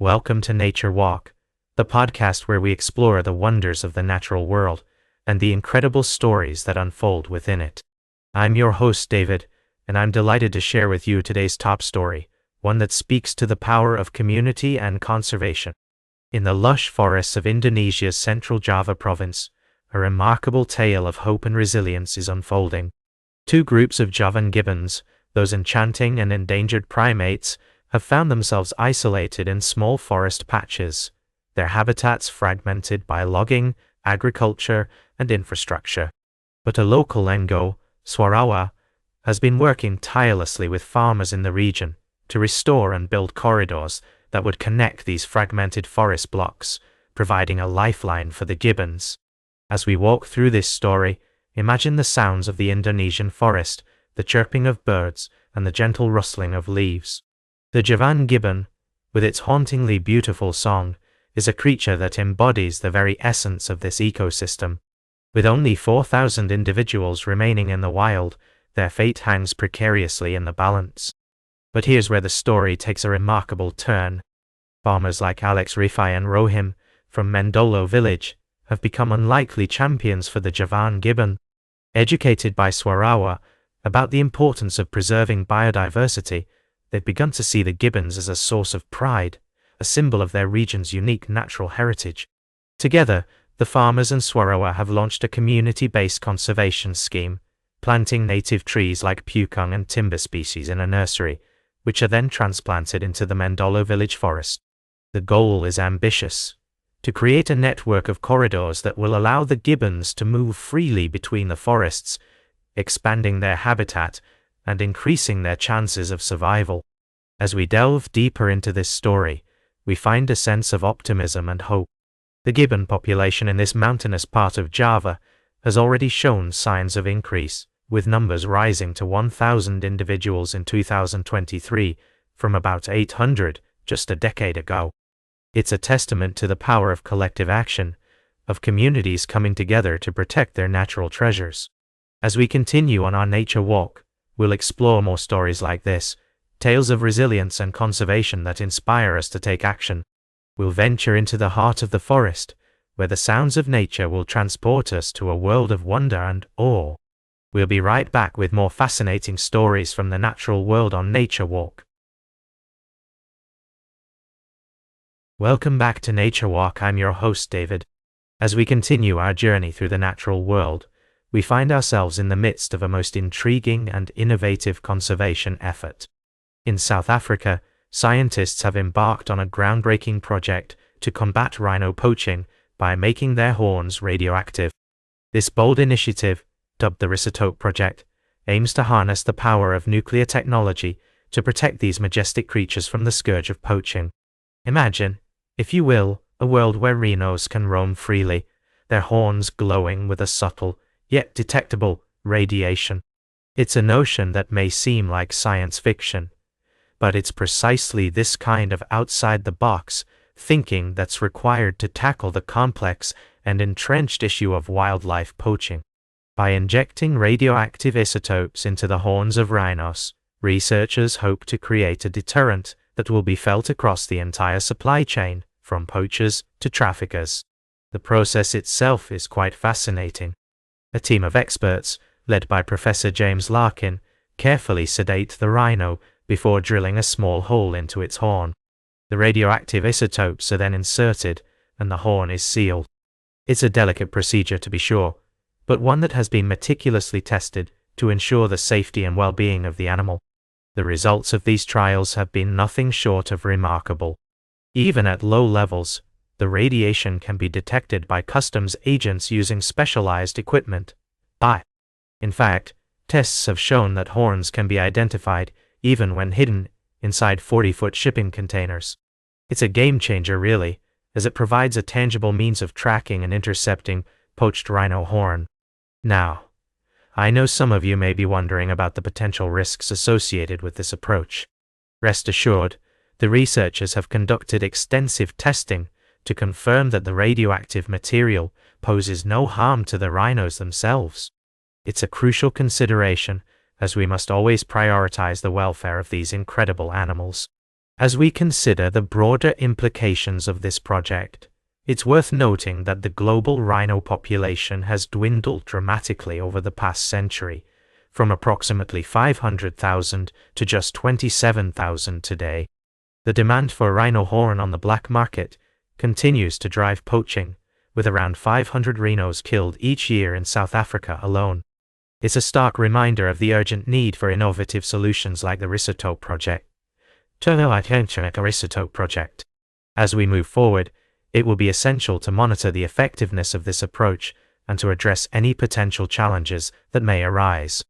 Welcome to Nature Walk, the podcast where we explore the wonders of the natural world and the incredible stories that unfold within it. I'm your host, David, and I'm delighted to share with you today's top story, one that speaks to the power of community and conservation. In the lush forests of Indonesia's central Java province, a remarkable tale of hope and resilience is unfolding. Two groups of Javan gibbons, those enchanting and endangered primates, have found themselves isolated in small forest patches, their habitats fragmented by logging, agriculture, and infrastructure. But a local Ngo, Swarawa, has been working tirelessly with farmers in the region to restore and build corridors that would connect these fragmented forest blocks, providing a lifeline for the gibbons. As we walk through this story, imagine the sounds of the Indonesian forest, the chirping of birds, and the gentle rustling of leaves. The Javan gibbon, with its hauntingly beautiful song, is a creature that embodies the very essence of this ecosystem. With only 4,000 individuals remaining in the wild, their fate hangs precariously in the balance. But here's where the story takes a remarkable turn. Farmers like Alex Rifai and Rohim, from Mendolo village, have become unlikely champions for the Javan gibbon. Educated by Swarawa about the importance of preserving biodiversity, they've begun to see the gibbons as a source of pride, a symbol of their region's unique natural heritage. Together, the farmers and Swarawa have launched a community-based conservation scheme, planting native trees like pukung and timber species in a nursery, which are then transplanted into the Mendolo village forest. The goal is ambitious: to create a network of corridors that will allow the gibbons to move freely between the forests, expanding their habitat and increasing their chances of survival. As we delve deeper into this story, we find a sense of optimism and hope. The gibbon population in this mountainous part of Java has already shown signs of increase, with numbers rising to 1,000 individuals in 2023 from about 800 just a decade ago. It's a testament to the power of collective action, of communities coming together to protect their natural treasures. As we continue on our nature walk, we'll explore more stories like this, tales of resilience and conservation that inspire us to take action. We'll venture into the heart of the forest, where the sounds of nature will transport us to a world of wonder and awe. We'll be right back with more fascinating stories from the natural world on Nature Walk. Welcome back to Nature Walk. I'm your host, David. As we continue our journey through the natural world, we find ourselves in the midst of a most intriguing and innovative conservation effort. In South Africa, scientists have embarked on a groundbreaking project to combat rhino poaching by making their horns radioactive. This bold initiative, dubbed the Rhizotope Project, aims to harness the power of nuclear technology to protect these majestic creatures from the scourge of poaching. Imagine, if you will, a world where rhinos can roam freely, their horns glowing with a subtle, yet detectable, radiation. It's a notion that may seem like science fiction, but it's precisely this kind of outside-the-box thinking that's required to tackle the complex and entrenched issue of wildlife poaching. By injecting radioactive isotopes into the horns of rhinos, researchers hope to create a deterrent that will be felt across the entire supply chain, from poachers to traffickers. The process itself is quite fascinating. A team of experts, led by Professor James Larkin, carefully sedate the rhino before drilling a small hole into its horn. The radioactive isotopes are then inserted, and the horn is sealed. It's a delicate procedure, to be sure, but one that has been meticulously tested to ensure the safety and well-being of the animal. The results of these trials have been nothing short of remarkable. Even at low levels, the radiation can be detected by customs agents using specialized equipment. In fact, tests have shown that horns can be identified even when hidden inside 40-foot shipping containers. It's a game-changer, really, as it provides a tangible means of tracking and intercepting poached rhino horn. Now, I know some of you may be wondering about the potential risks associated with this approach. Rest assured, the researchers have conducted extensive testing to confirm that the radioactive material poses no harm to the rhinos themselves. It's a crucial consideration, as we must always prioritize the welfare of these incredible animals. As we consider the broader implications of this project, it's worth noting that the global rhino population has dwindled dramatically over the past century, from approximately 500,000 to just 27,000 today. The demand for rhino horn on the black market continues to drive poaching, with around 500 rhinos killed each year in South Africa alone. It's a stark reminder of the urgent need for innovative solutions like the Risotto project. As we move forward, it will be essential to monitor the effectiveness of this approach and to address any potential challenges that may arise.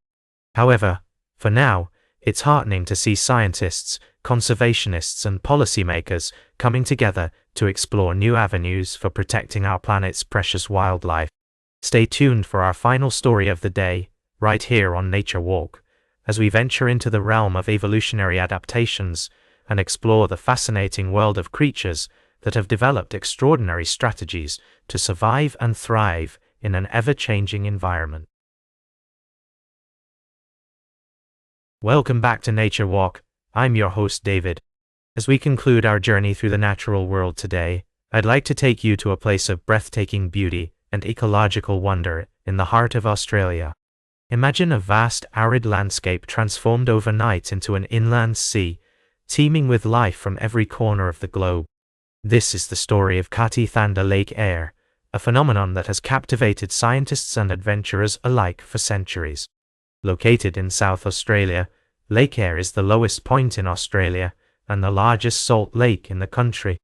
However, for now, it's heartening to see scientists, conservationists, and policymakers coming together to explore new avenues for protecting our planet's precious wildlife. Stay tuned for our final story of the day, right here on Nature Walk, as we venture into the realm of evolutionary adaptations and explore the fascinating world of creatures that have developed extraordinary strategies to survive and thrive in an ever-changing environment. Welcome back to Nature Walk. I'm your host, David. As we conclude our journey through the natural world today, I'd like to take you to a place of breathtaking beauty and ecological wonder in the heart of Australia. Imagine a vast, arid landscape transformed overnight into an inland sea, teeming with life from every corner of the globe. This is the story of Kati Thanda-Lake Eyre, a phenomenon that has captivated scientists and adventurers alike for centuries. Located in South Australia, Lake Eyre is the lowest point in Australia and the largest salt lake in the country.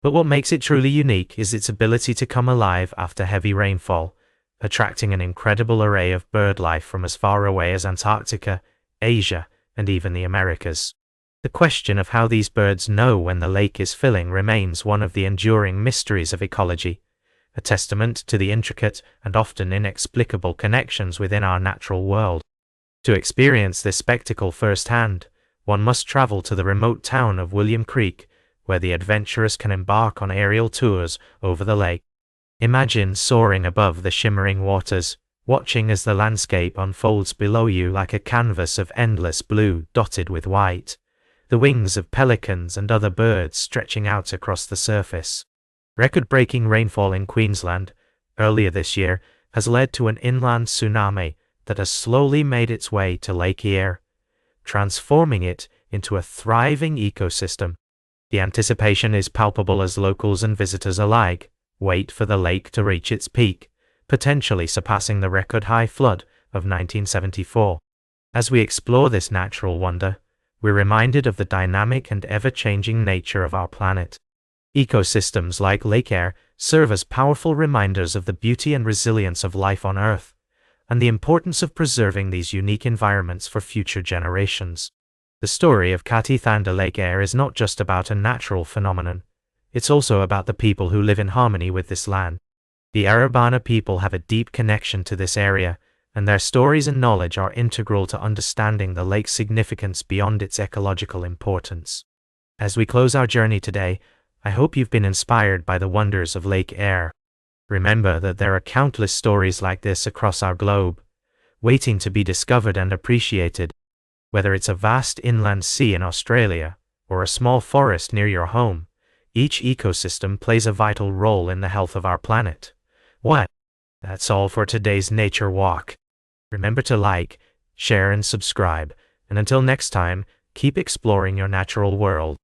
But what makes it truly unique is its ability to come alive after heavy rainfall, attracting an incredible array of bird life from as far away as Antarctica, Asia, and even the Americas. The question of how these birds know when the lake is filling remains one of the enduring mysteries of ecology, a testament to the intricate and often inexplicable connections within our natural world. To experience this spectacle firsthand, one must travel to the remote town of William Creek, where the adventurous can embark on aerial tours over the lake. Imagine soaring above the shimmering waters, watching as the landscape unfolds below you like a canvas of endless blue dotted with white, the wings of pelicans and other birds stretching out across the surface. Record-breaking rainfall in Queensland earlier this year has led to an inland tsunami that has slowly made its way to Lake Eyre, transforming it into a thriving ecosystem. The anticipation is palpable as locals and visitors alike wait for the lake to reach its peak, potentially surpassing the record-high flood of 1974. As we explore this natural wonder, we're reminded of the dynamic and ever-changing nature of our planet. Ecosystems like Lake Eyre serve as powerful reminders of the beauty and resilience of life on Earth, and the importance of preserving these unique environments for future generations. The story of Kati Thanda-Lake Eyre is not just about a natural phenomenon, it's also about the people who live in harmony with this land. The Arabana people have a deep connection to this area, and their stories and knowledge are integral to understanding the lake's significance beyond its ecological importance. As we close our journey today, I hope you've been inspired by the wonders of Lake Eyre. Remember that there are countless stories like this across our globe, waiting to be discovered and appreciated. Whether it's a vast inland sea in Australia or a small forest near your home, each ecosystem plays a vital role in the health of our planet. That's all for today's Nature Walk. Remember to like, share, and subscribe, and until next time, keep exploring your natural world.